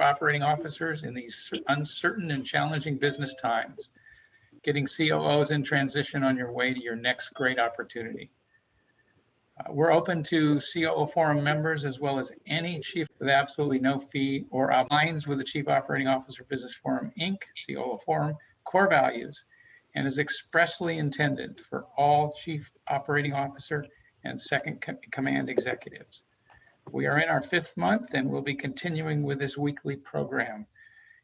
operating officers in these uncertain and challenging business times, getting COOs in transition on your way to your next great opportunity. We're open to COO Forum members as well as any chief with absolutely no fee or aligns with the Chief Operating Officer Business Forum, Inc., COO Forum core values, and is expressly intended for all Chief Operating Officer and second command executives. We are in our 5th month and we'll be continuing with this weekly program.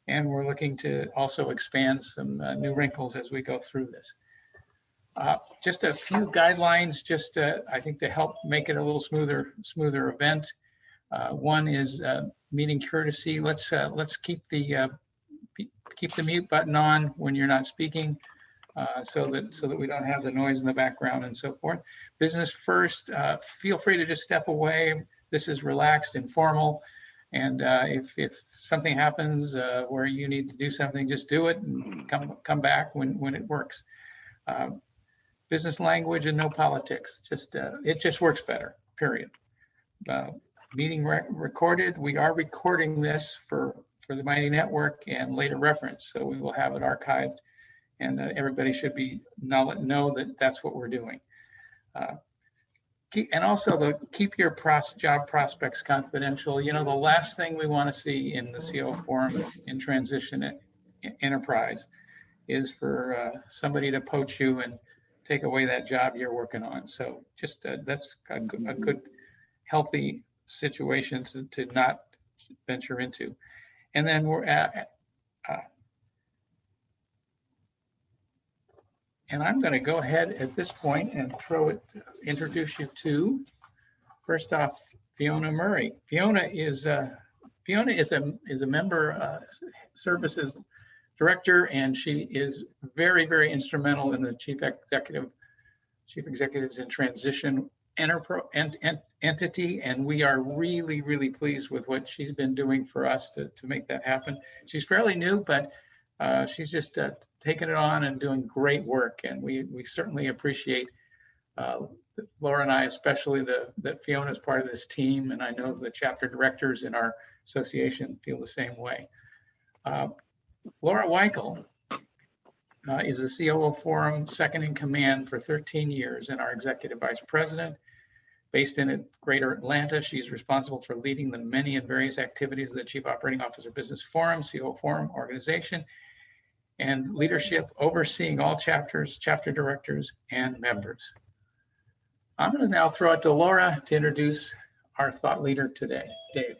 And we're looking to also expand some new wrinkles as we go through this. Just a few guidelines, just I think to help make it a little smoother event. One is meeting courtesy. Let's keep the mute button on when you're not speaking, so that we don't have the noise in the background and so forth. Business first. Feel free to just step away. This is relaxed, informal, and if something happens where you need to do something, just do it and come back when it works. Business language and no politics. It just works better. Period. Meeting recorded. We are recording this for the Mighty Network and later reference, so we will have it archived, and everybody should know that that's what we're doing. And also keep your job prospects confidential. You know, the last thing we want to see in the COO Forum in transition enterprise is for somebody to poach you and take away that job you're working on. So just that's a good, healthy situation to not venture into. And then we're and I'm going to go ahead at this point and introduce you to, first off, Fiona Murray. Fiona is a member services director, and she is very, very instrumental in the chief executives in transition entity, and we are really, really pleased with what she's been doing for us to make that happen. She's fairly new, but she's just taking it on and doing great work, and we certainly appreciate Laura and I, especially that Fiona is part of this team, and I know the chapter directors in our association feel the same way. Laura Weichel is the COO Forum second in command for 13 years and our executive vice president. Based in Greater Atlanta, she's responsible for leading the many and various activities of the Chief Operating Officer Business Forum, COO Forum organization, and leadership overseeing all chapters, chapter directors, and members. I'm going to now throw it to Laura to introduce our thought leader today, Dave.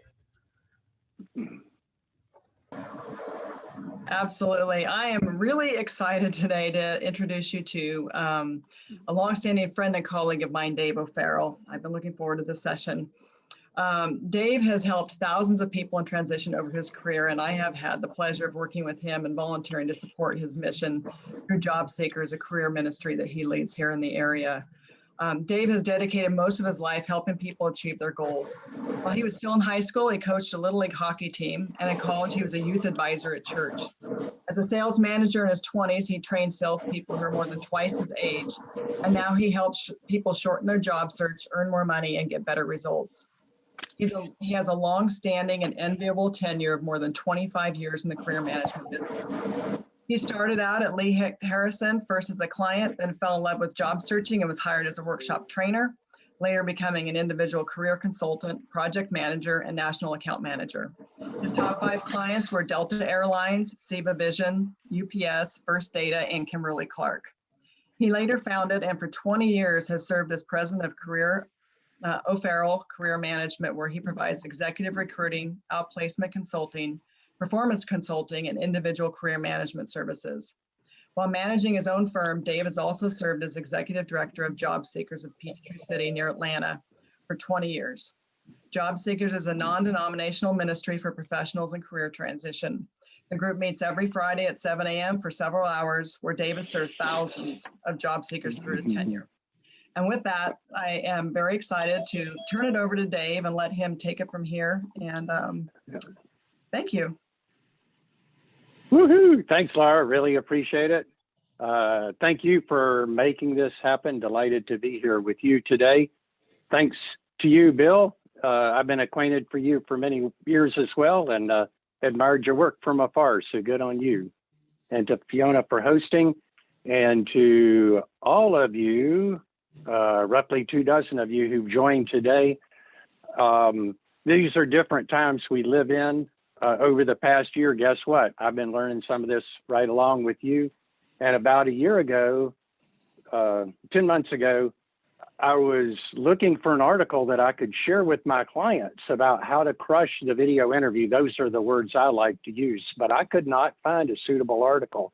Absolutely. I am really excited today to introduce you to a longstanding friend and colleague of mine, Dave O'Farrell. I've been looking forward to this session. Dave has helped thousands of people in transition over his career, and I have had the pleasure of working with him and volunteering to support his mission through Job Seekers, a career ministry that he leads here in the area. Dave has dedicated most of his life helping people achieve their goals. While he was still in high school, he coached a Little League hockey team, and in college, he was a youth advisor at church. As a sales manager in his 20s, he trained salespeople who are more than twice his age, and now he helps people shorten their job search, earn more money, and get better results. He has a long-standing and enviable tenure of more than 25 years in the career management business. He started out at Lee Harrison, first as a client, then fell in love with job searching and was hired as a workshop trainer, later becoming an individual career consultant, project manager, and national account manager. His top 5 clients were Delta Airlines, Seva Vision, UPS, First Data, and Kimberly-Clark. He later founded and for 20 years has served as president of O'Farrell Career Management, where he provides executive recruiting, outplacement consulting, performance consulting, and individual career management services. While managing his own firm, Dave has also served as executive director of Job Seekers of Peachtree City near Atlanta for 20 years. Job Seekers is a non-denominational ministry for professionals in career transition. The group meets every Friday at 7 a.m. for several hours, where Dave has served thousands of job seekers through his tenure. And with that, I am very excited to turn it over to Dave and let him take it from here. And thank you. Woohoo! Thanks, Laura. Really appreciate it. Thank you for making this happen. Delighted to be here with you today. Thanks to you, Bill. I've been acquainted for you for many years as well, and admired your work from afar, so good on you. And to Fiona for hosting, and to all of you, roughly 24 of you who've joined today. These are different times we live in. Over the past year, guess what? I've been learning some of this right along with you. And about a year ago, 10 months ago, I was looking for an article that I could share with my clients about how to crush the video interview. Those are the words I like to use, but I could not find a suitable article.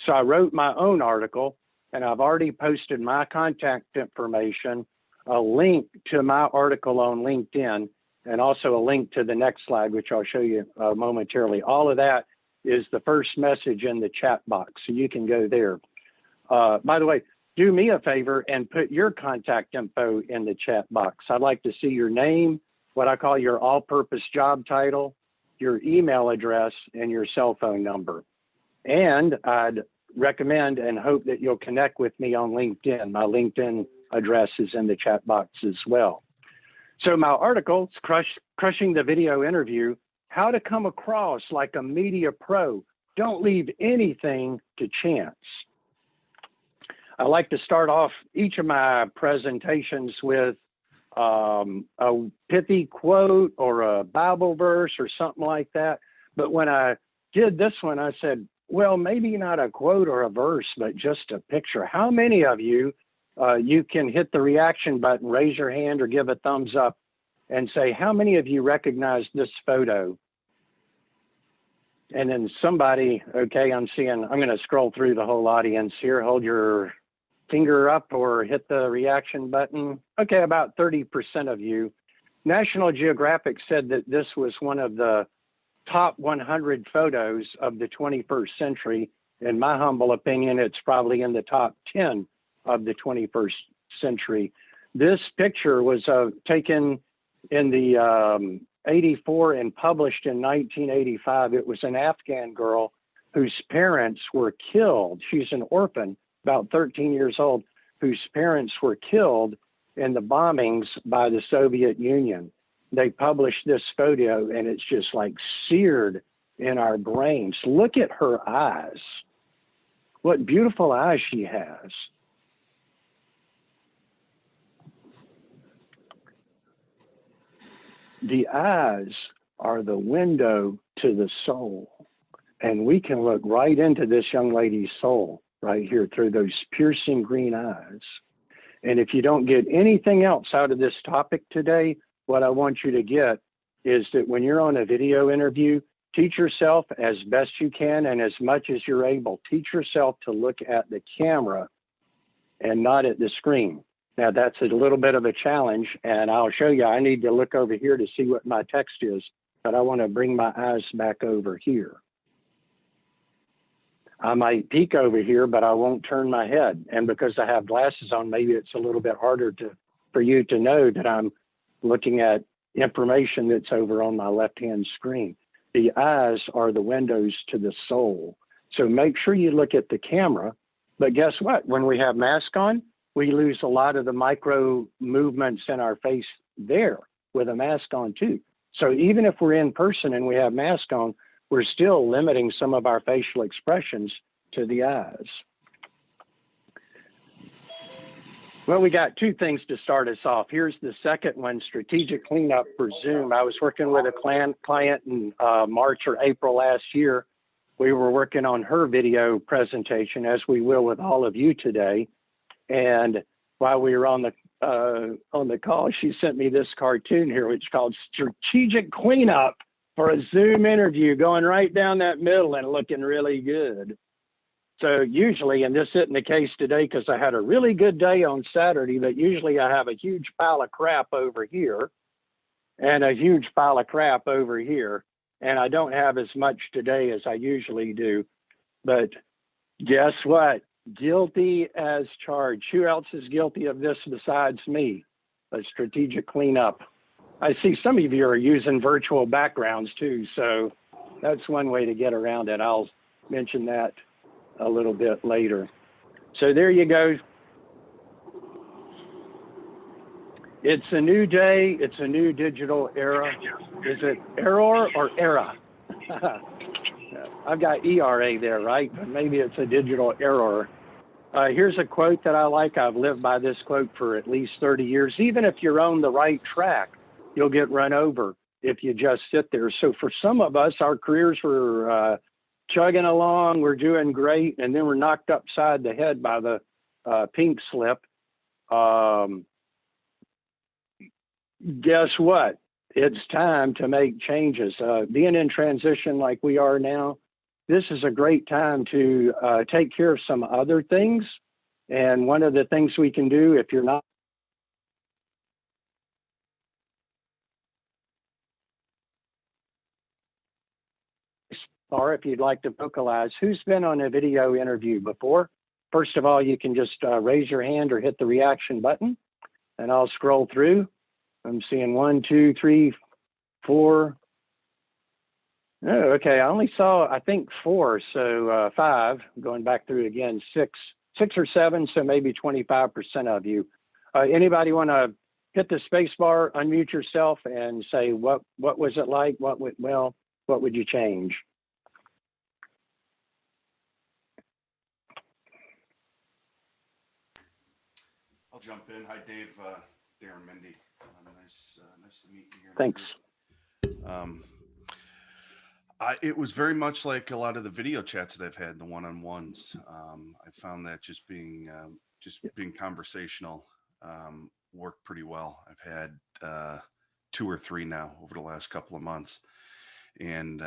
So I wrote my own article, and I've already posted my contact information, a link to my article on LinkedIn, and also a link to the next slide, which I'll show you momentarily. All of that is the first message in the chat box, so you can go there. By the way, do me a favor and put your contact info in the chat box. I'd like to see your name, what I call your all-purpose job title, your email address, and your cell phone number. And I'd recommend and hope that you'll connect with me on LinkedIn. My LinkedIn address is in the chat box as well. So my article is Crushing the Video Interview, How to Come Across Like a Media Pro. Don't leave anything to chance. I like to start off each of my presentations with a pithy quote or a Bible verse or something like that. But when I did this one, I said, well, maybe not a quote or a verse, but just a picture. How many of you, you can hit the reaction button, raise your hand or give a thumbs up and say, how many of you recognize this photo? And then somebody, okay, I'm going to scroll through the whole audience here. Hold your finger up or hit the reaction button. Okay, about 30% of you. National Geographic said that this was one of the top 100 photos of the 21st century. In my humble opinion, it's probably in the top 10 of the 21st century. This picture was taken in the 84 and published in 1985. It was an Afghan girl whose parents were killed. She's an orphan, about 13 years old, whose parents were killed in the bombings by the Soviet Union. They published this photo and it's just like seared in our brains. Look at her eyes. What beautiful eyes she has. The eyes are the window to the soul. And we can look right into this young lady's soul right here through those piercing green eyes. And if you don't get anything else out of this topic today, what I want you to get is that when you're on a video interview, teach yourself as best you can and as much as you're able. Teach yourself to look at the camera and not at the screen. Now, that's a little bit of a challenge, and I'll show you. I need to look over here to see what my text is, but I want to bring my eyes back over here. I might peek over here, but I won't turn my head. And because I have glasses on, maybe it's a little bit harder for you to know that I'm looking at information that's over on my left-hand screen. The eyes are the windows to the soul. So make sure you look at the camera. But guess what? When we have mask on, we lose a lot of the micro movements in our face there with a mask on too. So even if we're in person and we have mask on, we're still limiting some of our facial expressions to the eyes. Well, we got two things to start us off. Here's the second one, strategic cleanup for Zoom. I was working with a client in March or April last year. We were working on her video presentation, as we will with all of you today. And while we were on the call, she sent me this cartoon here, which is called Strategic Cleanup for a Zoom interview, going right down that middle and looking really good. So usually, and this isn't the case today because I had a really good day on Saturday, but usually I have a huge pile of crap over here and a huge pile of crap over here. And I don't have as much today as I usually do. But guess what? Guilty as charged. Who else is guilty of this besides me? A strategic cleanup. I see some of you are using virtual backgrounds too, so that's one way to get around it. I'll mention that a little bit later. So there you go. It's a new day. It's a new digital era. Is it error or era? I've got ERA there, right? Maybe it's a digital error. Here's a quote that I like. I've lived by this quote for at least 30 years. Even if you're on the right track, you'll get run over if you just sit there. So for some of us, our careers were chugging along, we're doing great, and then we're knocked upside the head by the pink slip. Guess what? It's time to make changes. Being in transition like we are now, this is a great time to take care of some other things. And one of the things we can do, if you're not or if you'd like to vocalize, who's been on a video interview before? First of all, you can just raise your hand or hit the reaction button, and I'll scroll through. I'm seeing 1, 2, 3, 4. Oh, okay. I only saw, I think, 4, so 5. Going back through it again, 6 or 7, so maybe 25% of you. Anybody want to hit the space bar, unmute yourself, and say what was it like? What went well? What would you change? I'll jump in. Hi, Dave. Darren Mindy. Nice to meet you here. Thanks. It was very much like a lot of the video chats that I've had, the one-on-ones. I found that just being conversational worked pretty well. I've had 2 or 3 now over the last couple of months, and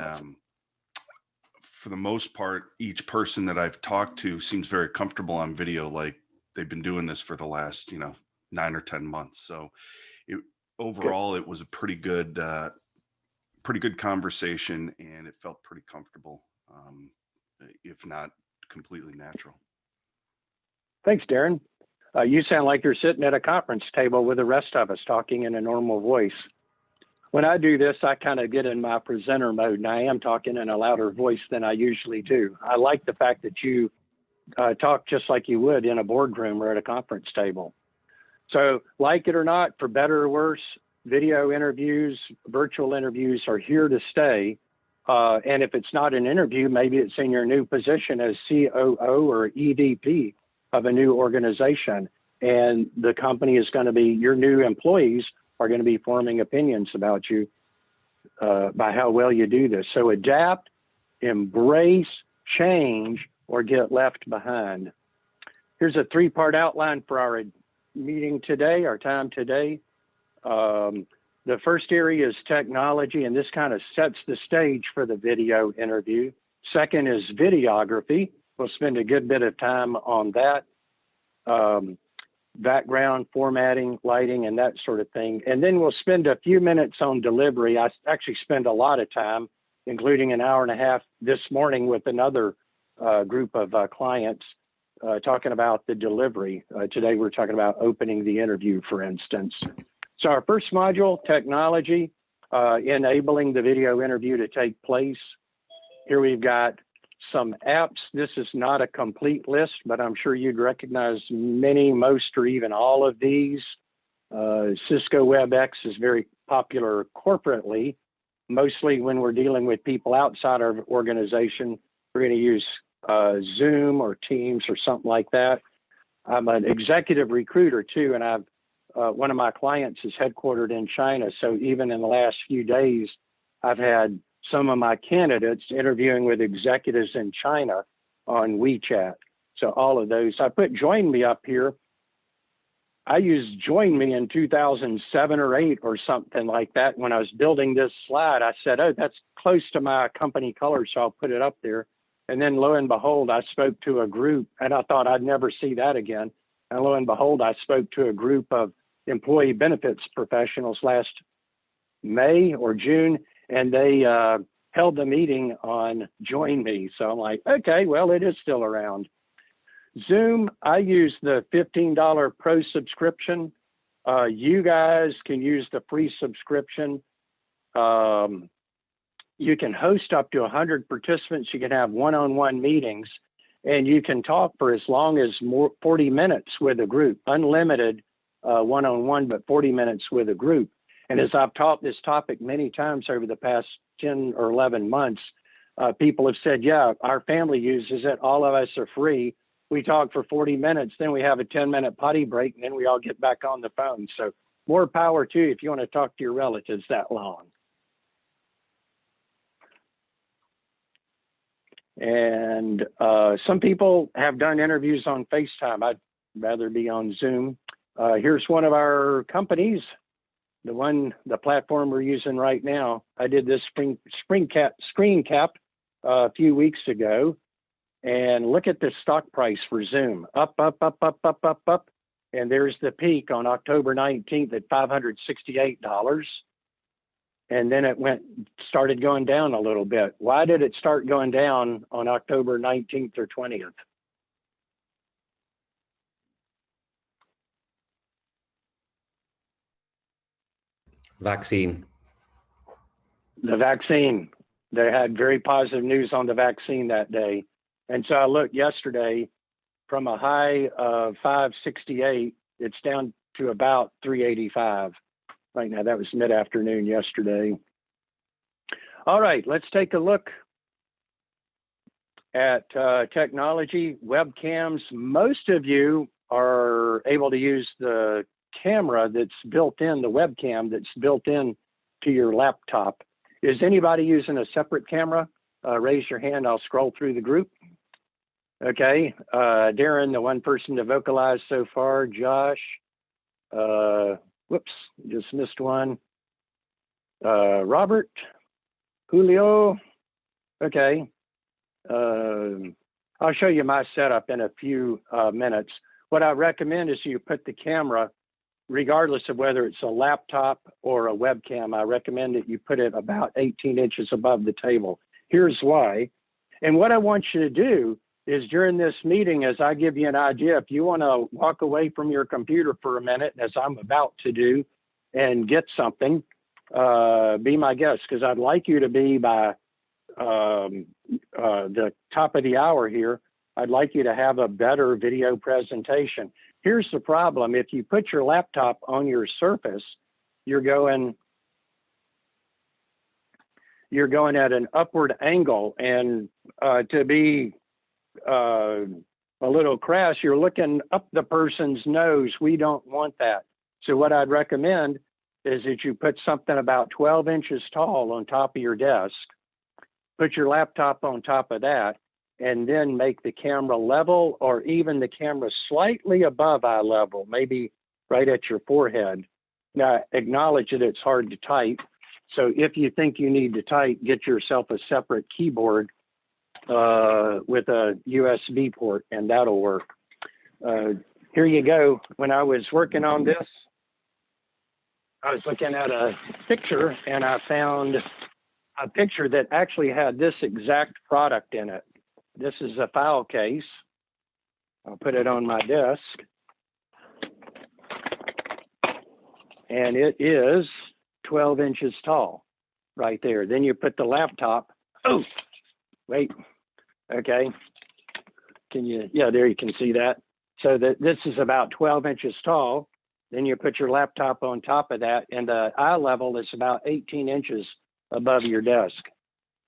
for the most part, each person that I've talked to seems very comfortable on video, like they've been doing this for the last 9 or 10 months. So overall, it was a pretty good conversation, and it felt pretty comfortable, if not completely natural. Thanks, Darren. You sound like you're sitting at a conference table with the rest of us talking in a normal voice. When I do this, I kind of get in my presenter mode, and I am talking in a louder voice than I usually do. I like the fact that you talk just like you would in a boardroom or at a conference table. So, like it or not, for better or worse, video interviews, virtual interviews are here to stay. And if it's not an interview, maybe it's in your new position as COO or EVP of a new organization. And the company is going to be, your new employees are going to be forming opinions about you by how well you do this. So adapt, embrace, change, or get left behind. Here's a 3-part outline for our meeting today, our time today. The first area is technology, and this kind of sets the stage for the video interview. Second is videography. We'll spend a good bit of time on that. Background, formatting, lighting, and that sort of thing. And then we'll spend a few minutes on delivery. I actually spend a lot of time, including an hour and a half this morning with another group of clients talking about the delivery. Today we're talking about opening the interview, for instance. So our first module, technology, enabling the video interview to take place. Here we've got some apps. This is not a complete list, but I'm sure you'd recognize many, most, or even all of these. Cisco WebEx is very popular corporately. Mostly when we're dealing with people outside our organization, we're going to use Zoom or Teams or something like that. I'm an executive recruiter too, and I've one of my clients is headquartered in China. So even in the last few days, I've had some of my candidates interviewing with executives in China on WeChat. So all of those, I put Join Me up here. I used Join Me in 2007 or 8 or something like that. When I was building this slide, I said, oh, that's close to my company color, so I'll put it up there. And then lo and behold, I spoke to a group, and I thought I'd never see that again. And lo and behold, I spoke to a group of employee benefits professionals last May or June, and they held the meeting on Join Me. So I'm like, okay, well, it is still around. Zoom, I use the $15 pro subscription. You guys can use the free subscription. You can host up to 100 participants. You can have one-on-one meetings, and you can talk for as long as 40 minutes with a group, unlimited one-on-one, but 40 minutes with a group. And as I've taught this topic many times over the past 10 or 11 months, people have said, yeah, our family uses it. All of us are free. We talk for 40 minutes, then we have a 10-minute potty break, and then we all get back on the phone. So more power to you if you want to talk to your relatives that long. And some people have done interviews on FaceTime. I'd rather be on Zoom. Here's one of our companies, the platform we're using right now. I did this screen cap a few weeks ago, and look at the stock price for Zoom, up, up, up, up, up, up, up. And there's the peak on October 19th at $568. And then it started going down a little bit. Why did it start going down on October 19th or 20th? Vaccine. The vaccine. They had very positive news on the vaccine that day. And so I looked yesterday, from a high of 568, it's down to about 385 right now. That was mid-afternoon yesterday. All right, let's take a look at technology, webcams. Most of you are able to use the camera that's built in, the webcam that's built in to your laptop. Is anybody using a separate camera? Raise your hand, I'll scroll through the group. Okay, Darren, the one person to vocalize so far. Josh, whoops, just missed one. Robert, Julio, okay. I'll show you my setup in a few minutes. What I recommend is you put the camera, regardless of whether it's a laptop or a webcam, I recommend that you put it about 18 inches above the table. Here's why. And what I want you to do is during this meeting, as I give you an idea, if you want to walk away from your computer for a minute, as I'm about to do, and get something, be my guest, because I'd like you to be by the top of the hour here. I'd like you to have a better video presentation. Here's the problem. If you put your laptop on your Surface, you're going at an upward angle, and to be a little crass, you're looking up the person's nose. We don't want that. So what I'd recommend is that you put something about 12 inches tall on top of your desk, put your laptop on top of that, and then make the camera level, or even the camera slightly above eye level, maybe right at your forehead. Now, acknowledge that it's hard to type. So if you think you need to type, get yourself a separate keyboard with a USB port, and that'll work. Here you go. When I was working on this, I was looking at a picture, and I found a picture that actually had this exact product in it. This is a file case. I'll put it on my desk. And it is 12 inches tall right there. Then you put the laptop. Oh, wait. Okay. Can you? Yeah, there you can see that. So this is about 12 inches tall. Then you put your laptop on top of that, and the eye level is about 18 inches above your desk.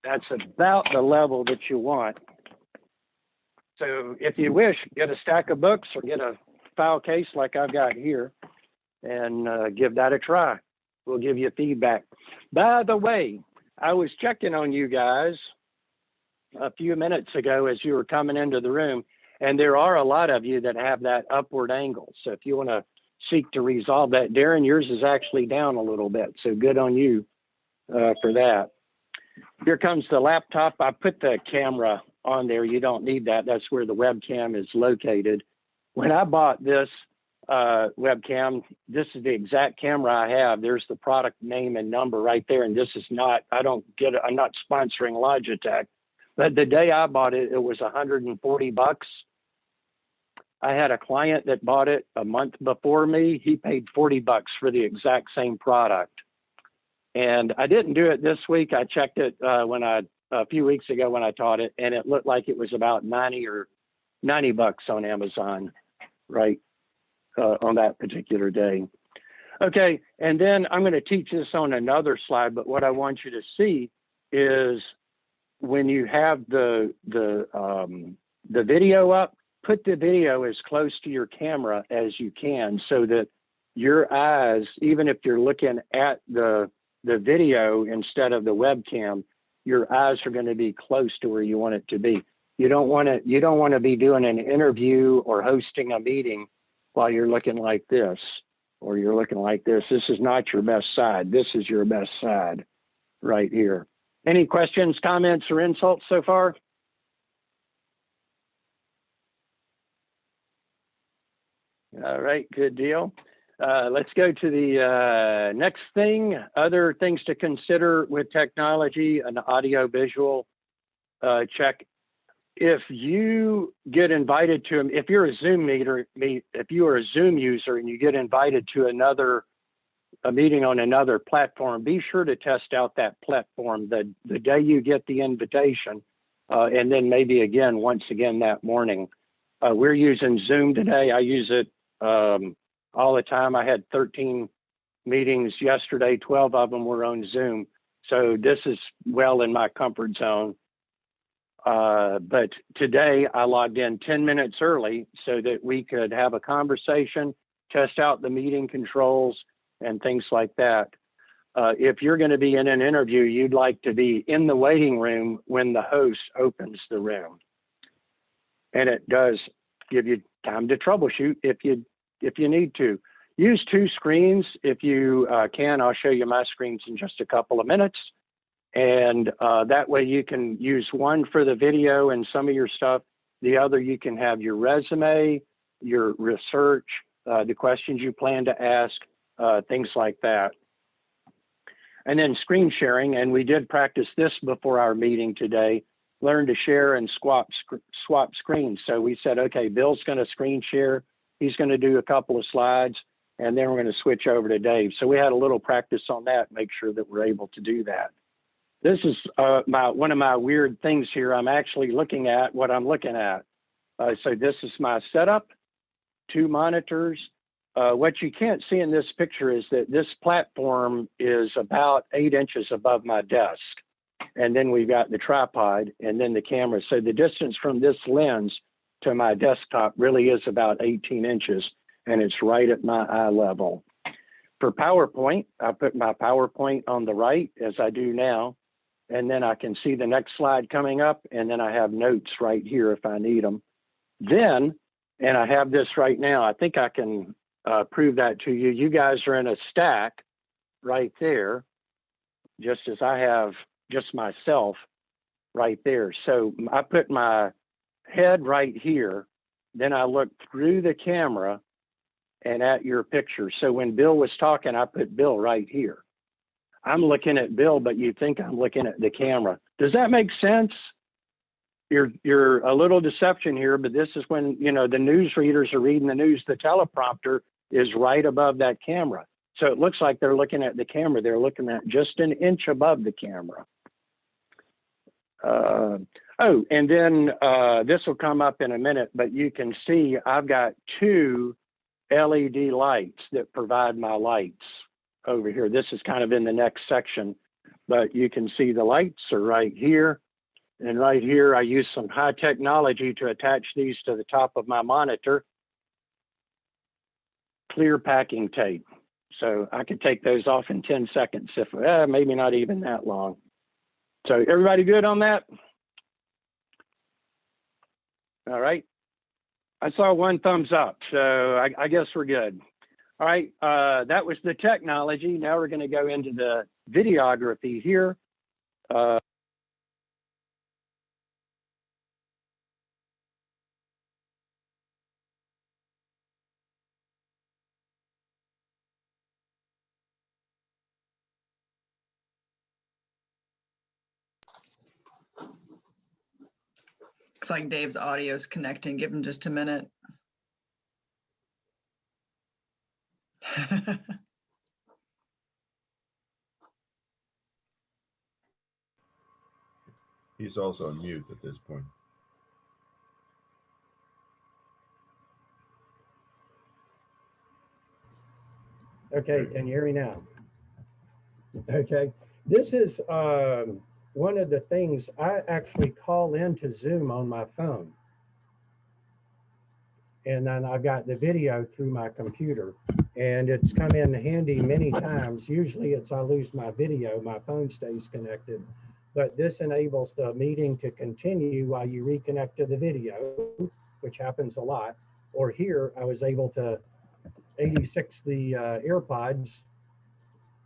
That's about the level that you want. So if you wish, get a stack of books or get a file case like I've got here, and give that a try. We'll give you feedback. By the way, I was checking on you guys a few minutes ago as you were coming into the room, and there are a lot of you that have that upward angle. So if you want to seek to resolve that, Darren, yours is actually down a little bit. So good on you for that. Here comes the laptop. I put the camera on there. You don't need that. That's where the webcam is located. When I bought this webcam, this is the exact camera I have. There's the product name and number right there. And this is not, I'm not sponsoring Logitech, but the day I bought it, it was $140. I had a client that bought it a month before me. He paid $40 for the exact same product. And I didn't do it this week. I checked it a few weeks ago when I taught it, and it looked like it was about $90 on Amazon, right, on that particular day. Okay, and then I'm going to teach this on another slide, but what I want you to see is when you have the video up, put the video as close to your camera as you can so that your eyes, even if you're looking at the video instead of the webcam, your eyes are going to be close to where you want it to be. You don't want to be doing an interview or hosting a meeting while you're looking like this or you're looking like this. This is not your best side. This is your best side right here. Any questions, comments, or insults so far? All right, good deal. Let's go to the next thing, other things to consider with technology, an audio visual check. If you get invited to, if you're a Zoom if you are a Zoom user and you get invited to a meeting on another platform, be sure to test out that platform the day you get the invitation, and then maybe again, once again that morning. We're using Zoom today. I use it all the time. I had 13 meetings yesterday, 12 of them were on Zoom. So this is well in my comfort zone. But today I logged in 10 minutes early so that we could have a conversation, test out the meeting controls and things like that. If you're going to be in an interview, you'd like to be in the waiting room when the host opens the room. And it does give you time to troubleshoot if you need to. Use two screens if you can. I'll show you my screens in just a couple of minutes. And that way you can use one for the video and some of your stuff. The other, you can have your resume, your research, the questions you plan to ask, things like that. And then screen sharing, and we did practice this before our meeting today, learn to share and swap screens. So we said, okay, Bill's going to screen share. He's going to do a couple of slides, and then we're going to switch over to Dave. So we had a little practice on that, make sure that we're able to do that. This is one of my weird things here. I'm actually looking at what I'm looking at. So this is my setup, 2 monitors. What you can't see in this picture is that this platform is about 8 inches above my desk. And then we've got the tripod and then the camera. So the distance from this lens to my desktop really is about 18 inches, and it's right at my eye level. For PowerPoint, I put my PowerPoint on the right as I do now. And then I can see the next slide coming up, and then I have notes right here if I need them. Then, and I have this right now, I think I can prove that to you. You guys are in a stack right there, just as I have just myself right there. So I put my head right here, then I look through the camera and at your picture. So when Bill was talking, I put Bill right here. I'm looking at Bill, but you think I'm looking at the camera. Does that make sense? You're a little deception here, but this is when, you know, the news readers are reading the news, the teleprompter is right above that camera. So it looks like they're looking at the camera. They're looking at just an inch above the camera. Oh, and then this will come up in a minute, but you can see I've got 2 LED lights that provide my lights over here. This is kind of in the next section, but you can see the lights are right here. And right here, I use some high technology to attach these to the top of my monitor. Clear packing tape. So I could take those off in 10 seconds, if maybe not even that long. So everybody good on that? All right. I saw 1 thumbs up, so I guess we're good. All right, that was the technology. Now we're going to go into the videography here. Looks like Dave's audio is connecting. Give him just a minute. He's also on mute at this point. Okay, can you hear me now? Okay, this is one of the things I actually call into Zoom on my phone. And then I've got the video through my computer, and it's come in handy many times. Usually it's I lose my video, my phone stays connected, but this enables the meeting to continue while you reconnect to the video, which happens a lot. Or here, I was able to 86 the AirPods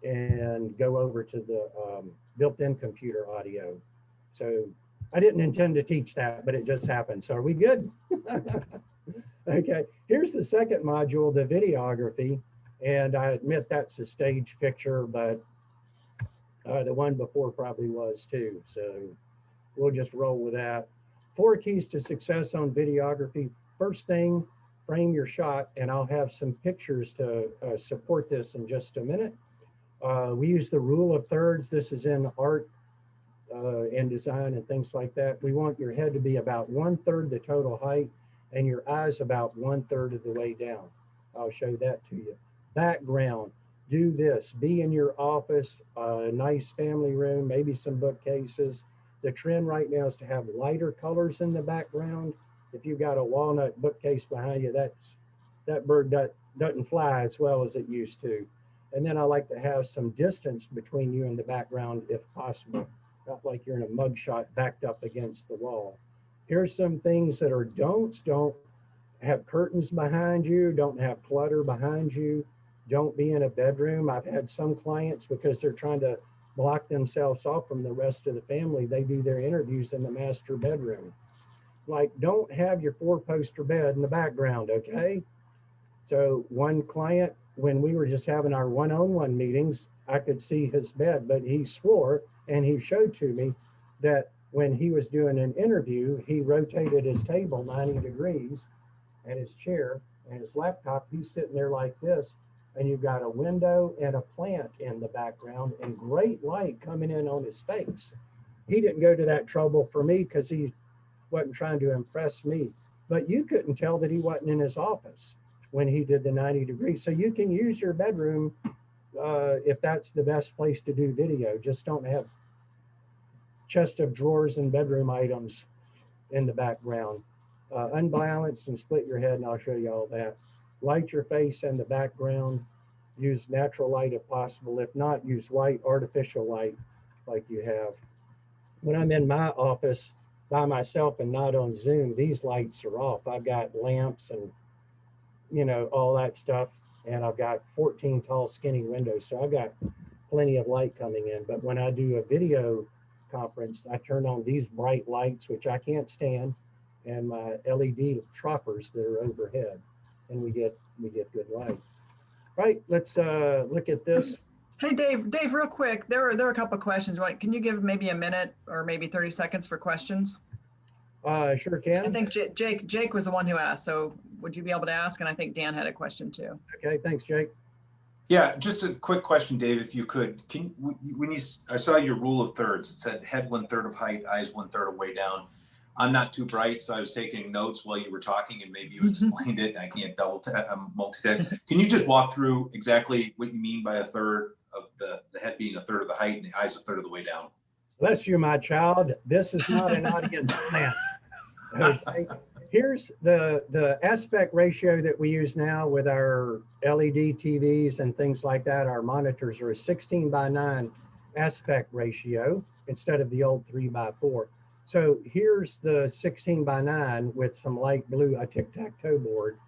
and go over to the built-in computer audio. So I didn't intend to teach that, but it just happened. So are we good? Okay, here's the second module, the videography. And I admit that's a stage picture, but the one before probably was too. So we'll just roll with that. 4 keys to success on videography. First thing, frame your shot, and I'll have some pictures to support this in just a minute. We use the rule of thirds. This is in art and design and things like that. We want your head to be about 1/3 the total height and your eyes about 1/3 of the way down. I'll show that to you. Background, do this. Be in your office, a nice family room, maybe some bookcases. The trend right now is to have lighter colors in the background. If you've got a walnut bookcase behind you, that bird doesn't fly as well as it used to. And then I like to have some distance between you and the background if possible, not like you're in a mugshot backed up against the wall. Here's some things that are don'ts. Don't have curtains behind you. Don't have clutter behind you. Don't be in a bedroom. I've had some clients, because they're trying to block themselves off from the rest of the family, they do their interviews in the master bedroom. Like, don't have your 4-poster bed in the background, okay? So one client, when we were just having our one-on-one meetings, I could see his bed, but he swore, and he showed to me that when he was doing an interview, he rotated his table 90 degrees and his chair and his laptop, he's sitting there like this, and you've got a window and a plant in the background and great light coming in on his face. He didn't go to that trouble for me because he wasn't trying to impress me, but you couldn't tell that he wasn't in his office when he did the 90 degrees. So you can use your bedroom if that's the best place to do video. Just don't have chest of drawers and bedroom items in the background. Unbalanced and split your head, and I'll show you all that. Light your face in the background. Use natural light if possible. If not, use white artificial light like you have. When I'm in my office by myself and not on Zoom, these lights are off. I've got lamps and, you know, all that stuff. And I've got 14 tall, skinny windows. So I've got plenty of light coming in. But when I do a video conference, I turn on these bright lights, which I can't stand, and my LED troppers that are overhead, and we get good light. Right, let's look at this. Hey, Dave, real quick, there are a couple of questions. Right? Can you give maybe a minute or maybe 30 seconds for questions? Sure can. I think Jake was the one who asked, so would you be able to ask? And I think Dan had a question too. Okay, thanks, Jake. Yeah, just a quick question, Dave, if you could. I saw your rule of thirds. It said head 1/3 of height, eyes 1/3 of way down. I'm not too bright, so I was taking notes while you were talking, and maybe you explained it. I can't multitask. Can you just walk through exactly what you mean by 1/3 of the head being 1/3 of the height and the eyes 1/3 of the way down? Bless you, my child. This is not an audience plan. Okay. Here's the aspect ratio that we use now with our LED TVs and things like that. Our monitors are a 16:9 aspect ratio instead of the old 3:4. So here's the 16:9 with some light blue, a tic-tac-toe board.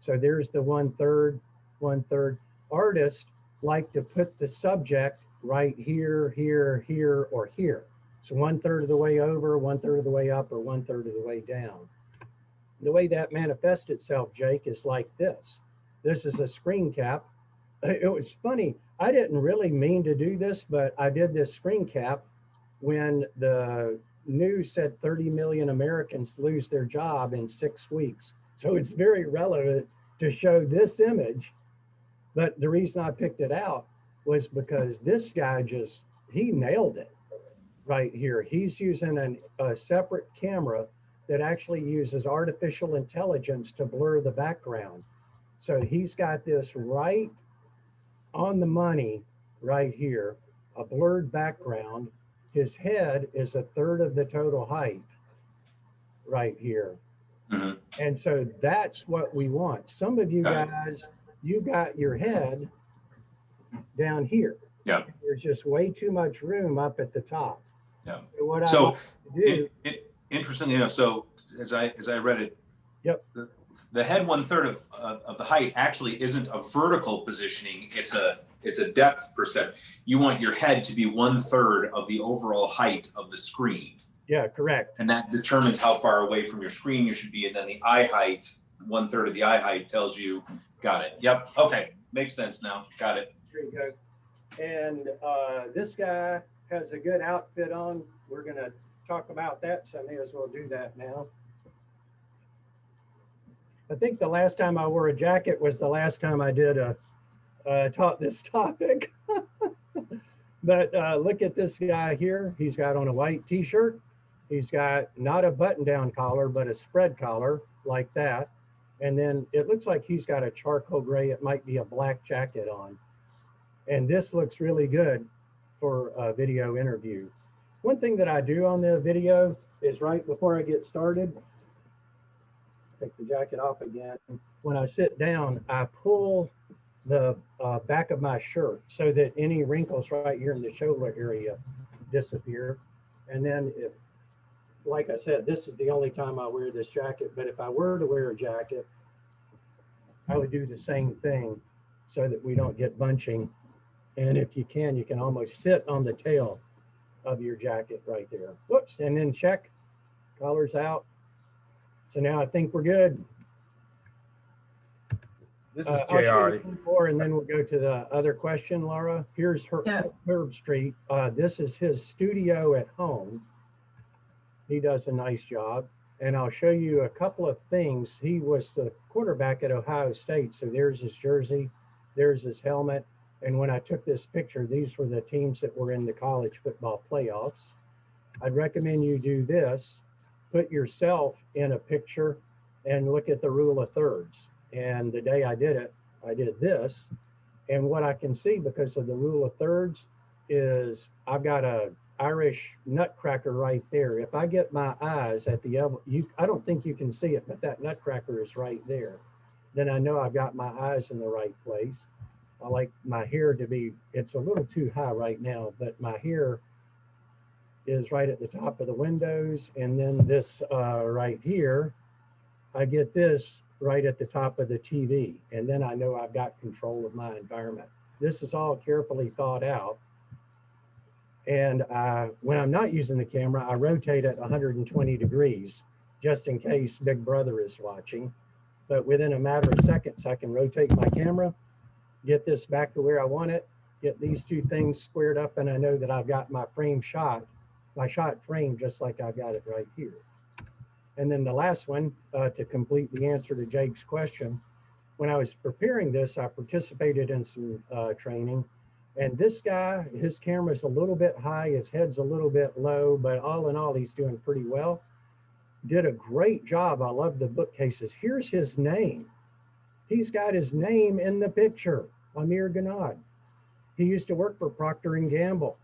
So there's the 1/3, 1/3. Artists like to put the subject right here, here, here, or here. So 1/3 of the way over, 1/3 of the way up, or 1/3 of the way down. The way that manifests itself, Jake, is like this. This is a screen cap. It was funny. I didn't really mean to do this, but I did this screen cap when the news said 30 million Americans lose their job in 6 weeks. So it's very relevant to show this image. But the reason I picked it out was because this guy he nailed it right here. He's using a separate camera that actually uses artificial intelligence to blur the background. So he's got this right on the money right here, a blurred background. His head is a third of the total height right here. Mhm. And so that's what we want. Some of you Got it. guys, you got your head down here. Yeah. There's just way too much room up at the top. Yeah. So what I So like to do, interestingly enough, so as I read it, yep, the head 1/3 of the height actually isn't a vertical positioning. It's a depth percent. You want your head to be 1/3 of the overall height of the screen. yeah, correct. And that determines how far away from your screen you should be. And then the eye height, 1/3 of the eye height tells you, got it. Yep. Okay. Makes sense now. Got it. There you go. And this guy has a good outfit on. We're going to talk about that, so I may as well do that now. I think the last time I wore a jacket was the last time I did taught this topic. But look at this guy here. He's got on a white t-shirt. He's got not a button-down collar, but a spread collar like that. And then it looks like he's got a charcoal gray. It might be a black jacket on. And this looks really good for a video interview. One thing that I do on the video is right before I get started, take the jacket off again. When I sit down, I pull the back of my shirt so that any wrinkles right here in the shoulder area disappear. And then if, like I said, this is the only time I wear this jacket, but if I were to wear a jacket, I would do the same thing so that we don't get bunching. And if you can almost sit on the tail of your jacket right there. Whoops, and then check, collar's out. So now I think we're good. This is I'll show JR. you one more and then we'll go to the other question, Laura. Here's Herb Street. This is his studio at home. He does a nice job. And I'll show you a couple of things. He was the quarterback at Ohio State. So there's his jersey, there's his helmet. And when I took this picture, these were the teams that were in the college football playoffs. I'd recommend you do this, put yourself in a picture and look at the rule of thirds. And the day I did it, I did this. And what I can see because of the rule of thirds is I've got a Irish nutcracker right there. If I get my eyes at the elbow, I don't think you can see it, but that nutcracker is right there. Then I know I've got my eyes in the right place. I like my hair to be, it's a little too high right now, but my hair is right at the top of the windows. And then this right here, I get this right at the top of the TV. And then I know I've got control of my environment. This is all carefully thought out. And when I'm not using the camera, I rotate it 120 degrees, just in case Big Brother is watching. But within a matter of seconds, I can rotate my camera, get this back to where I want it, get these two things squared up, and I know that I've got my shot frame just like I've got it right here. And then the last one, to complete the answer to Jake's question, when I was preparing this, I participated in some training. And this guy, his camera's a little bit high, his head's a little bit low, but all in all, he's doing pretty well. Did a great job. I love the bookcases. Here's his name. He's got his name in the picture, Amir Ganad. He used to work for Procter & Gamble.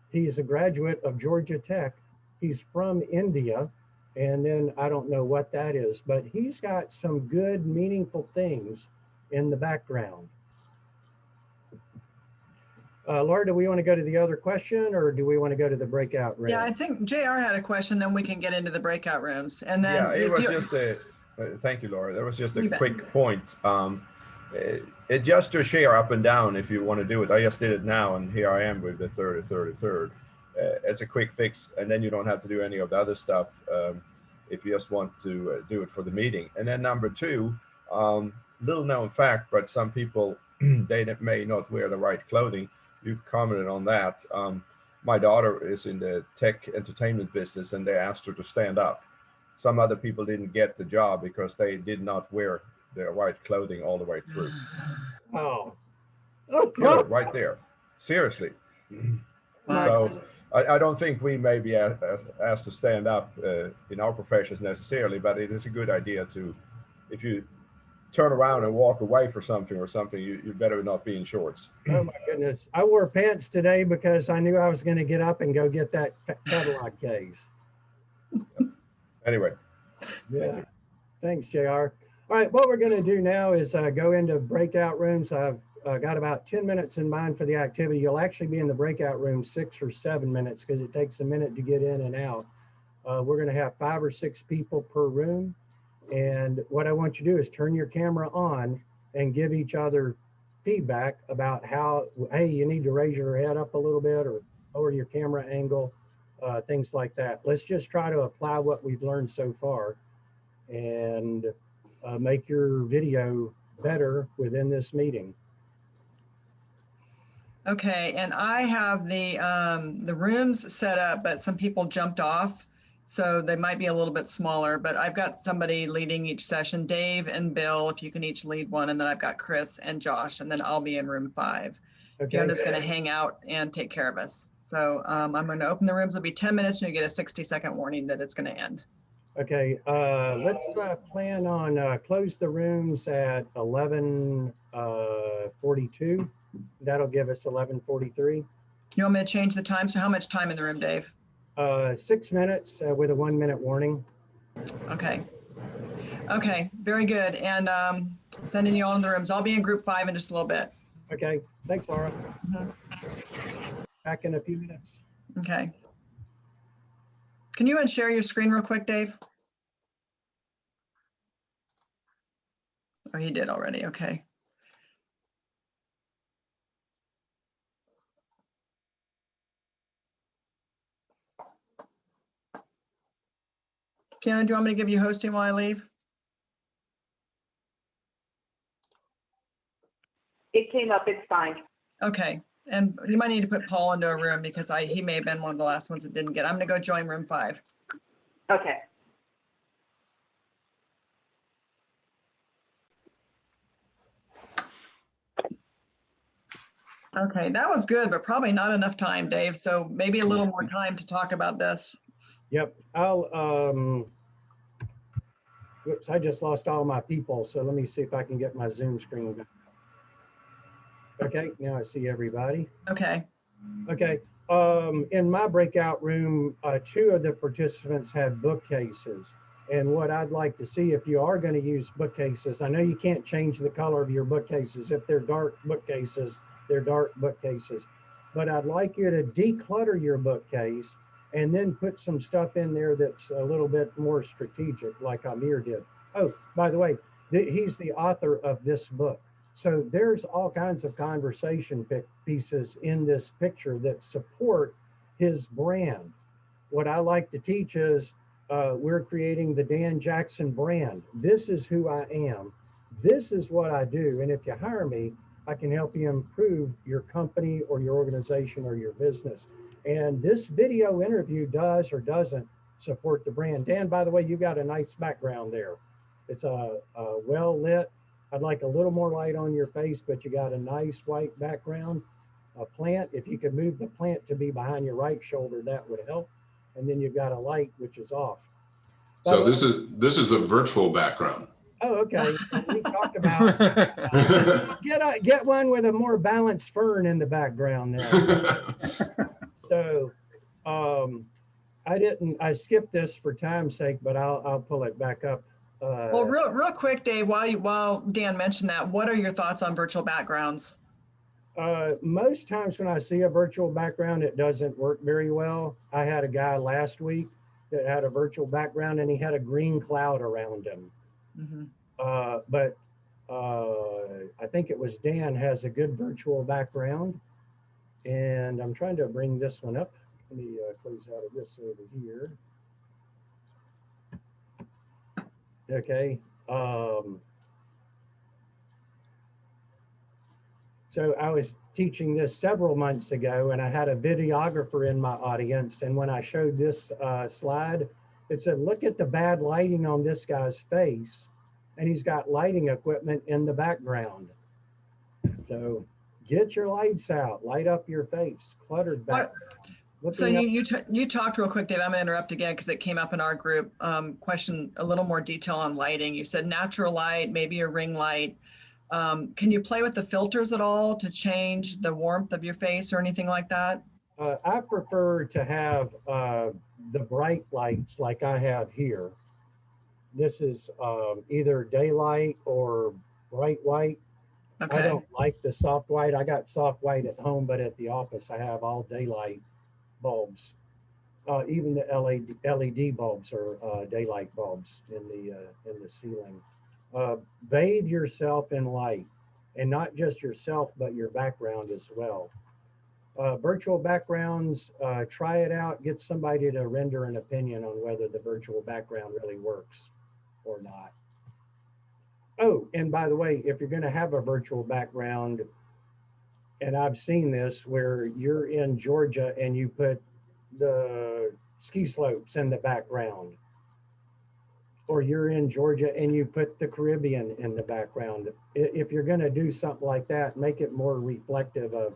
He is a graduate of Georgia Tech. He's from India. And then I don't know what that is, but he's got some good, meaningful things in the background. Laura, do we want to go to the other question or do we want to go to the breakout room? Yeah, I think JR had a question, then we can get into the breakout rooms. And then Yeah, it was just a, thank you, Laura. That was just a quick point. It just to share up and down if you want to do it. I just did it now and here I am with the third. It's a quick fix and then you don't have to do any of the other stuff if you just want to do it for the meeting. And then number two, little known fact, but some people, they may not wear the right clothing. You commented on that. My daughter is in the tech entertainment business and they asked her to stand up. Some other people didn't get the job because they did not wear their right clothing all the way through. Oh. Yeah, right there. Seriously. So I don't think we may be asked to stand up in our professions necessarily, but it is a good idea to, if you turn around and walk away for something or something, you better not be in shorts. Oh my goodness. I wore pants today because I knew I was going to get up and go get that catalog case. Anyway, Yeah. Thanks, JR. All right, what we're going to do now is go into breakout rooms. I've got about 10 minutes in mind for the activity. You'll actually be in the breakout room 6 or 7 minutes because it takes a minute to get in and out. We're going to have 5 or 6 people per room. And what I want you to do is turn your camera on and give each other feedback about how, hey, you need to raise your head up a little bit or lower your camera angle, things like that. Let's just try to apply what we've learned so far and make your video better within this meeting. Okay, and I have the rooms set up, but some people jumped off, so they might be a little bit smaller, but I've got somebody leading each session, Dave and Bill, if you can each lead one, and then I've got Chris and Josh, and then I'll be in room 5. Okay. Fiona's going to hang out and take care of us. So I'm going to open the rooms. It'll be 10 minutes, and you get a 60-second warning that it's going to end. Okay, let's plan on close the rooms at 11:42. That'll give us 11:43. You want me to change the time? So how much time in the room, Dave? 6 minutes with a 1-minute warning. Okay. Okay, very good. And sending you all in the rooms. I'll be in group 5 in just a little bit. Okay, thanks, Laura. Mhm. Back in a few minutes. Okay. Can you unshare your screen real quick, Dave? Oh, he did already. Okay. Fiona, do you want me to give you hosting while I leave? It came up, it's fine. Okay. And you might need to put Paul into a room because he may have been one of the last ones that didn't get. I'm going to go join room 5. Okay. Okay, that was good, but probably not enough time, Dave. So maybe a little more time to talk about this. Yep, whoops, I just lost all my people. So let me see if I can get my Zoom screen back. Okay, now I see everybody. Okay. Okay, in my breakout room, 2 of the participants had bookcases. And what I'd like to see, if you are going to use bookcases, I know you can't change the color of your bookcases. If they're dark bookcases, they're dark bookcases. But I'd like you to declutter your bookcase and then put some stuff in there that's a little bit more strategic, like Amir did. Oh, by the way, he's the author of this book. So there's all kinds of conversation pieces in this picture that support his brand. What I like to teach is we're creating the Dan Jackson brand. This is who I am. This is what I do. And if you hire me, I can help you improve your company or your organization or your business. And this video interview does or doesn't support the brand. Dan, by the way, you got a nice background there. It's well lit. I'd like a little more light on your face, but you got a nice white background. A plant, if you could move the plant to be behind your right shoulder, that would help. And then you've got a light, which is off. So this is a virtual background. Oh, okay. And we talked about get one with a more balanced fern in the background there. So I skipped this for time's sake, but I'll pull it back up. Well, real quick, Dave, while Dan mentioned that, what are your thoughts on virtual backgrounds? Most times when I see a virtual background, it doesn't work very well. I had a guy last week that had a virtual background and he had a green cloud around him. Mm-hmm. But I think it was Dan has a good virtual background. And I'm trying to bring this one up. Let me close out of this over here. Okay. So I was teaching this several months ago and I had a videographer in my audience. And when I showed this slide, it said, look at the bad lighting on this guy's face. And he's got lighting equipment in the background. So get your lights out, light up your face, cluttered back. So Looking up, you talked real quick, Dave. I'm gonna interrupt again because it came up in our group. Question a little more detail on lighting. You said natural light, maybe a ring light. Can you play with the filters at all to change the warmth of your face or anything like that? I prefer to have the bright lights like I have here. This is either daylight or bright white. I Okay. don't like the soft white. I got soft white at home, but at the office I have all daylight bulbs. Even the LED bulbs are daylight bulbs in the ceiling. Bathe yourself in light, and not just yourself, but your background as well. Virtual backgrounds, try it out. Get somebody to render an opinion on whether the virtual background really works or not. Oh, and by the way, if you're going to have a virtual background, and I've seen this where you're in Georgia and you put the ski slopes in the background, or you're in Georgia and you put the Caribbean in the background. If you're going to do something like that, make it more reflective of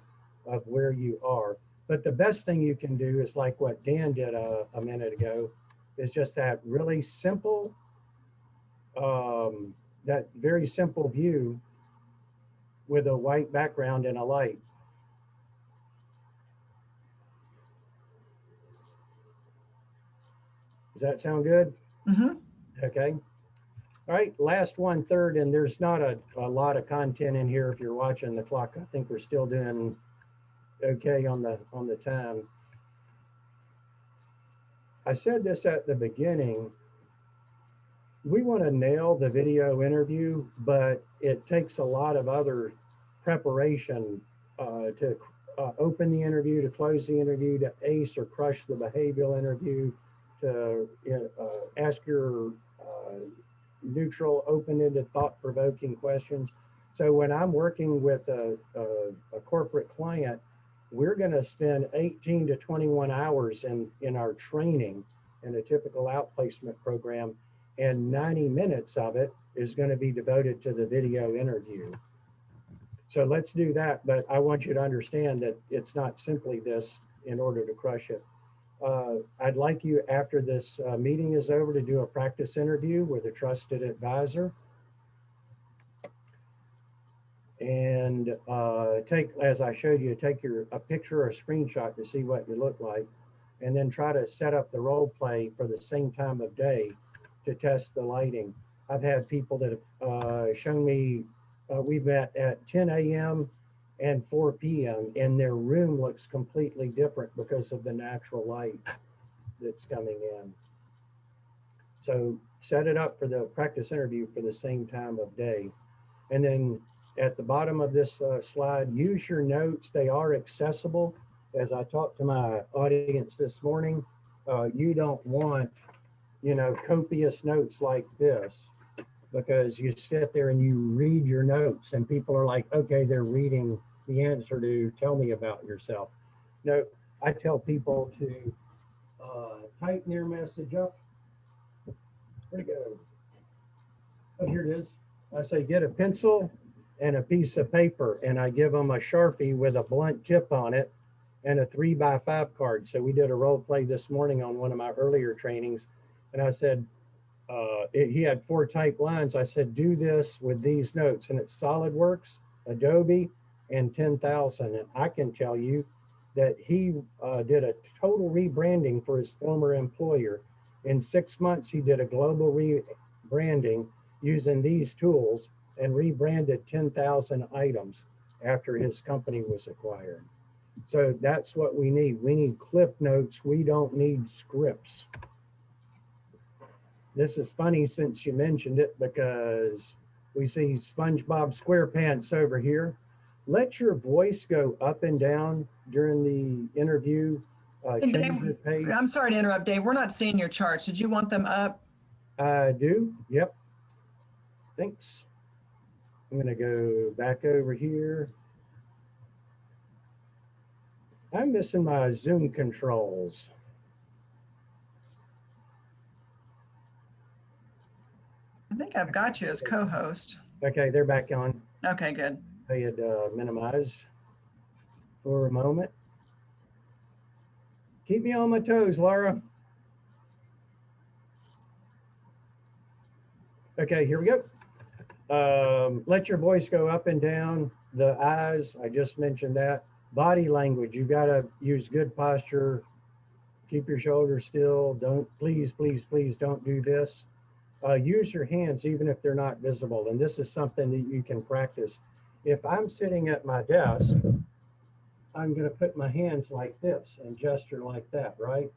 where you are. But the best thing you can do is like what Dan did a minute ago, is just that really simple, that very simple view with a white background and a light. Does that sound good? Mm-hmm. Okay. All right, last 1/3, and there's not a lot of content in here if you're watching the clock. I think we're still doing okay on the time. I said this at the beginning. We want to nail the video interview, but it takes a lot of other preparation to open the interview, to close the interview, to ace or crush the behavioral interview, to ask your neutral, open-ended, thought-provoking questions. So when I'm working with a corporate client, we're going to spend 18 to 21 hours in our training in a typical outplacement program, and 90 minutes of it is going to be devoted to the video interview. So let's do that, but I want you to understand that it's not simply this in order to crush it. I'd like you, after this meeting is over, to do a practice interview with a trusted advisor. And take, as I showed you, take a picture or a screenshot to see what you look like, and then try to set up the role play for the same time of day to test the lighting. I've had people that have shown me, we've met at 10 a.m. and 4 p.m. and their room looks completely different because of the natural light that's coming in. So set it up for the practice interview for the same time of day. And then at the bottom of this slide, use your notes. They are accessible. As I talked to my audience this morning, you don't want, copious notes like this, because you sit there and you read your notes and people are like, okay, they're reading the answer to tell me about yourself. No, I tell people to tighten their message up. Where'd it go? Oh, here it is. I say, get a pencil and a piece of paper, and I give them a Sharpie with a blunt tip on it and a 3x5 card. So we did a role play this morning on one of my earlier trainings, and I said, he had 4 typed lines. I said, do this with these notes, and it's SolidWorks, Adobe, and 10,000. And I can tell you that he did a total rebranding for his former employer. In 6 months, he did a global rebranding using these tools and rebranded 10,000 items after his company was acquired. So that's what we need. We need cliff notes. We don't need scripts. This is funny since you mentioned it, because we see SpongeBob SquarePants over here. Let your voice go up and down during the interview. Change Dave, your pace. I'm sorry to interrupt, Dave. We're not seeing your charts. Did you want them up? I do. Yep. Thanks. I'm going to go back over here. I'm missing my Zoom controls. I think I've got you as co-host. Okay, they're back on. Okay, good. I had minimized for a moment. Keep me on my toes, Laura. Okay, here we go. Let your voice go up and down. The eyes, I just mentioned that. Body language, you gotta use good posture. Keep your shoulders still. Don't, please, please, please don't do this. Use your hands even if they're not visible. And this is something that you can practice. If I'm sitting at my desk, I'm gonna put my hands like this and gesture like that, right?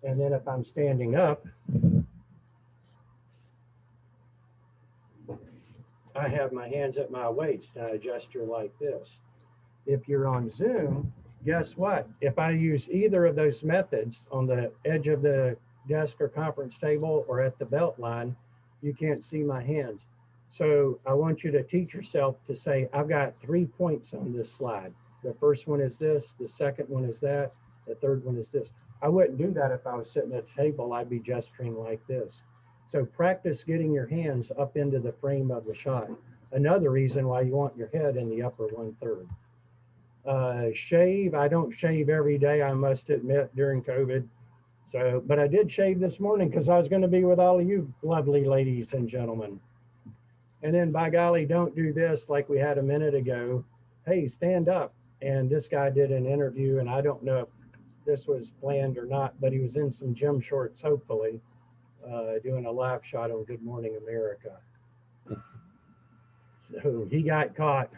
And then if I'm standing up, I have my hands at my waist and I gesture like this. If you're on Zoom, guess what? If I use either of those methods on the edge of the desk or conference table or at the belt line, you can't see my hands. So I want you to teach yourself to say, I've got 3 points on this slide. The first one is this, the second one is that, the third one is this. I wouldn't do that if I was sitting at a table, I'd be gesturing like this. So practice getting your hands up into the frame of the shot. Another reason why you want your head in the upper 1/3. Shave, I don't shave every day, I must admit, during COVID. So, but I did shave this morning because I was going to be with all of you lovely ladies and gentlemen. And then by golly, don't do this like we had a minute ago. Hey, stand up. And this guy did an interview, and I don't know if this was planned or not, but he was in some gym shorts, hopefully, doing a live shot on Good Morning America. So he got caught.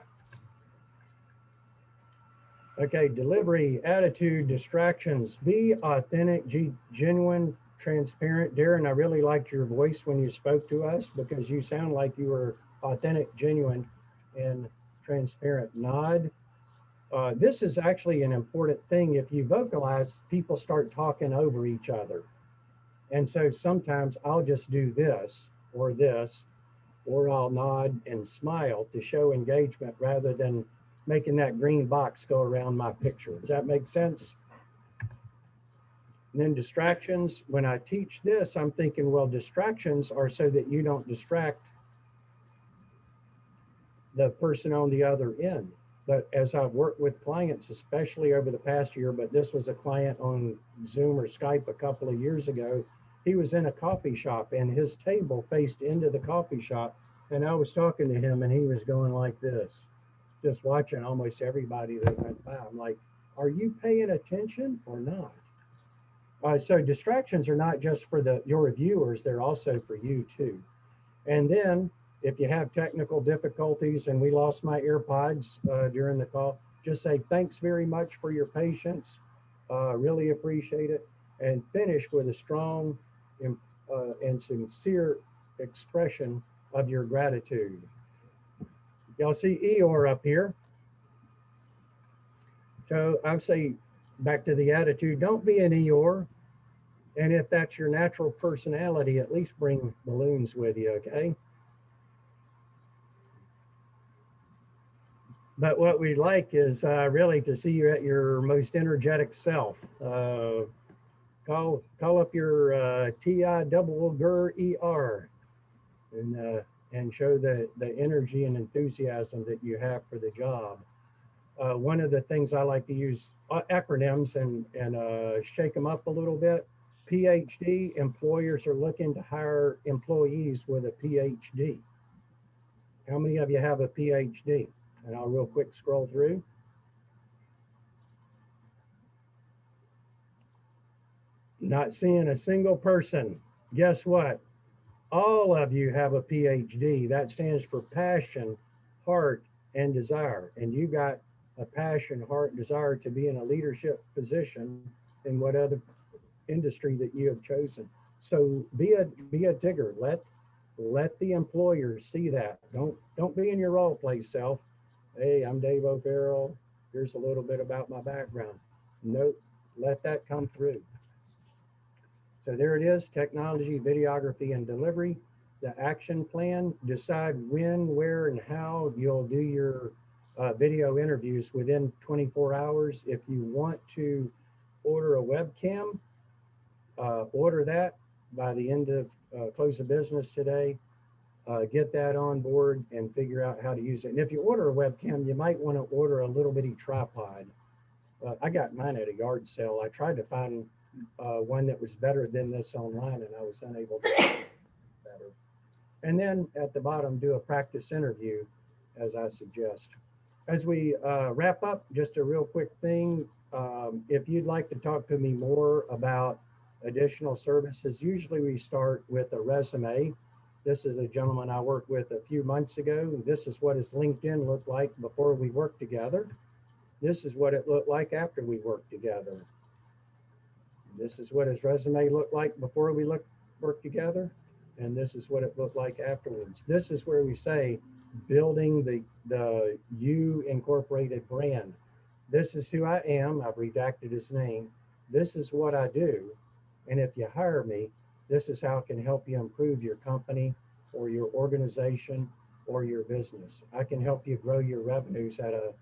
Okay, delivery, attitude, distractions. Be authentic, genuine, transparent. Darren, I really liked your voice when you spoke to us because you sound like you were authentic, genuine, and transparent. Nod. This is actually an important thing. If you vocalize, people start talking over each other. And so sometimes I'll just do this, or I'll nod and smile to show engagement rather than making that green box go around my picture. Does that make sense? And then distractions. When I teach this, I'm thinking, well, distractions are so that you don't distract the person on the other end. But as I've worked with clients, especially over the past year, but this was a client on Zoom or Skype a couple of years ago, he was in a coffee shop and his table faced into the coffee shop. And I was talking to him and he was going like this, just watching almost everybody that went by. I'm like, are you paying attention or not? So distractions are not just for your viewers, they're also for you too. And then if you have technical difficulties and we lost my AirPods during the call, just say, thanks very much for your patience. Really appreciate it. And finish with a strong and sincere expression of your gratitude. Y'all see Eeyore up here. So I would say back to the attitude, don't be an Eeyore. And if that's your natural personality, at least bring balloons with you, okay? But what we'd like is really to see you at your most energetic self. Call up your TIGGER and show the energy and enthusiasm that you have for the job. One of the things I like to use acronyms and shake them up a little bit. PhD, employers are looking to hire employees with a PhD. How many of you have a PhD? And I'll real quick scroll through. Not seeing a single person. Guess what? All of you have a PhD. That stands for passion, heart, and desire. And you got a passion, heart, and desire to be in a leadership position in whatever industry that you have chosen. So be a digger. Let the employers see that. Don't be in your role play self. Hey, I'm Dave O'Farrell. Here's a little bit about my background. Nope, let that come through. So there it is, technology, videography, and delivery. The action plan, decide when, where, and how you'll do your video interviews within 24 hours. If you want to order a webcam, order that by the end of close of business today. Get that on board and figure out how to use it. And if you order a webcam, you might want to order a little bitty tripod I got mine at a yard sale. I tried to find one that was better than this online, and I was unable to find it better. And then at the bottom, do a practice interview, as I suggest. As we wrap up, just a real quick thing. If you'd like to talk to me more about additional services, usually we start with a resume. This is a gentleman I worked with a few months ago. This is what his LinkedIn looked like before we worked together. This is what it looked like after we worked together. This is what his resume looked like before we worked together. And this is what it looked like afterwards. This is where we say building the U Incorporated brand. This is who I am. I've redacted his name. This is what I do. And if you hire me, this is how it can help you improve your company or your organization or your business. I can help you grow your revenues at a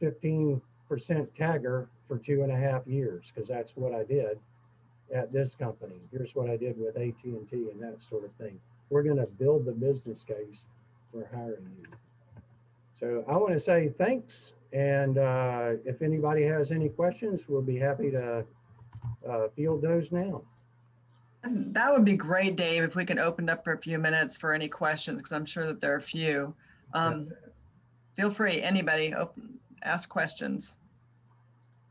15% CAGR for 2.5 years, because that's what I did at this company. Here's what I did with AT&T and that sort of thing. We're going to build the business case for hiring you. So I want to say thanks. And if anybody has any questions, we'll be happy to field those now. That would be great, Dave, if we can open up for a few minutes for any questions, because I'm sure that there are a few. Feel free, anybody, ask questions.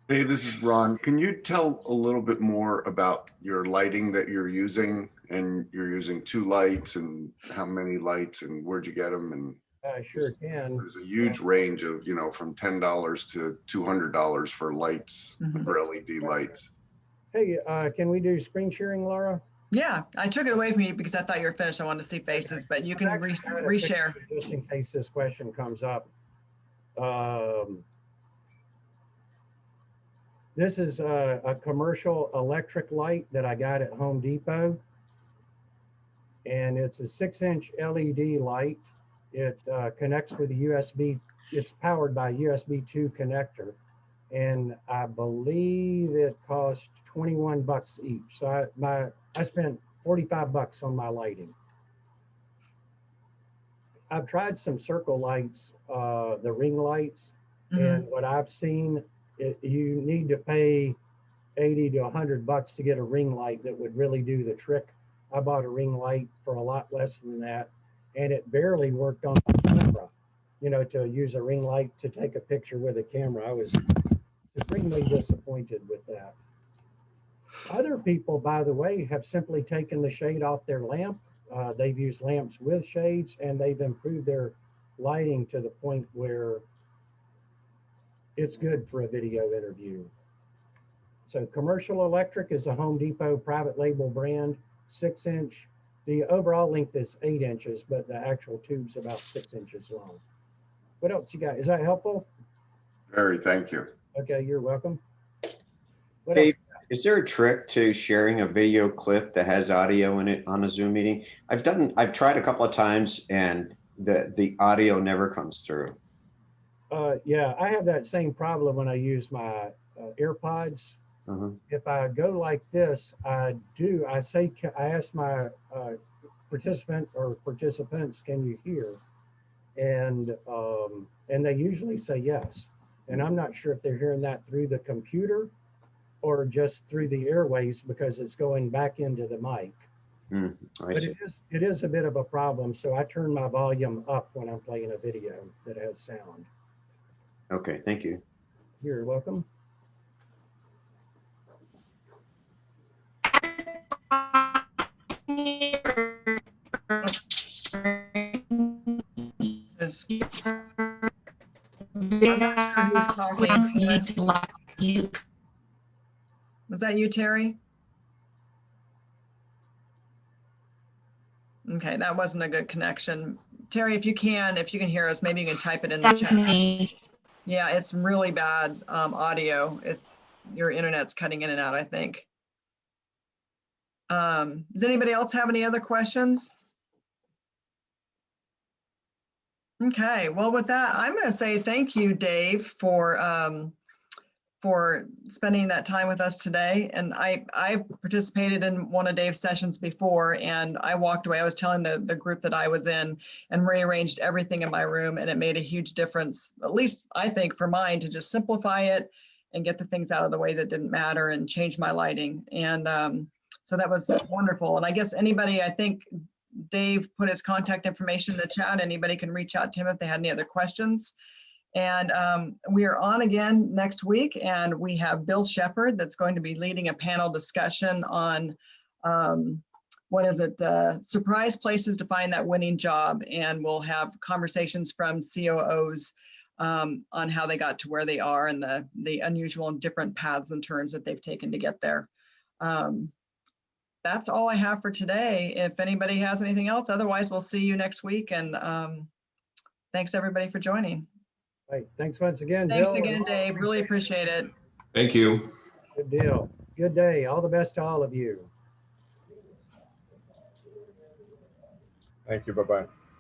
Hey, this is Ron. Can you tell a little bit more about your lighting that you're using? And you're using 2 lights, and how many lights, and where'd you get them? And I sure can. There's a huge range of, from $10 to $200 for lights, for LED lights. Hey, can we do screen sharing, Laura? Yeah, I took it away from you because I thought you were finished. I wanted to see faces, but you can reshare. Just in case this question comes up. This is a commercial electric light that I got at Home Depot. And it's a 6-inch LED light. It connects with a USB. It's powered by a USB 2 connector. And I believe it cost $21 each. So I spent $45 on my lighting. I've tried some circle lights, the ring lights, and what I've seen, you need to pay $80 to $100 to get a ring light that would really do the trick. I bought a ring light for a lot less than that, and it barely worked on my camera. To use a ring light to take a picture with a camera, I was supremely disappointed with that. Other people, by the way, have simply taken the shade off their lamp. They've used lamps with shades, and they've improved their lighting to the point where it's good for a video interview. So Commercial Electric is a Home Depot private label brand, 6-inch. The overall length is 8 inches, but the actual tube's about 6 inches long. What else you got? Is that helpful? Very, thank you. Okay, you're welcome. What Dave, is there a trick to sharing a video clip that has audio in it on a Zoom meeting? I've tried a couple of times, and the audio never comes through. Yeah, I have that same problem when I use my AirPods. If I go like this, I ask my participant or participants, can you hear? And they usually say yes. And I'm not sure if they're hearing that through the computer or just through the airwaves, because it's going back into the mic. But it is a bit of a problem. So I turn my volume up when I'm playing a video that has sound. Okay, thank you. You're welcome. Was that you, Terry? Okay, that wasn't a good connection. Terry, if you can hear us, maybe you can type it in the chat. Me. Yeah, it's really bad audio. Your internet's cutting in and out, I think. Does anybody else have any other questions? Okay, well, with that, I'm going to say thank you, Dave, for spending that time with us today. And I participated in one of Dave's sessions before, and I walked away. I was telling the group that I was in, and rearranged everything in my room, and it made a huge difference, at least I think for mine, to just simplify it and get the things out of the way that didn't matter and change my lighting. And so that was wonderful. And I guess anybody, I think Dave put his contact information in the chat. Anybody can reach out to him if they had any other questions. And we are on again next week, and we have Bill Shepard that's going to be leading a panel discussion on what is it, surprise places to find that winning job. And we'll have conversations from COOs on how they got to where they are and the unusual and different paths and turns that they've taken to get there. That's all I have for today. If anybody has anything else, otherwise we'll see you next week. And thanks everybody for joining. Right. Thanks once again, Thanks Bill. again, Dave. Really appreciate it. Thank you. Good deal. Good day. All the best to all of you. Thank you. Bye-bye.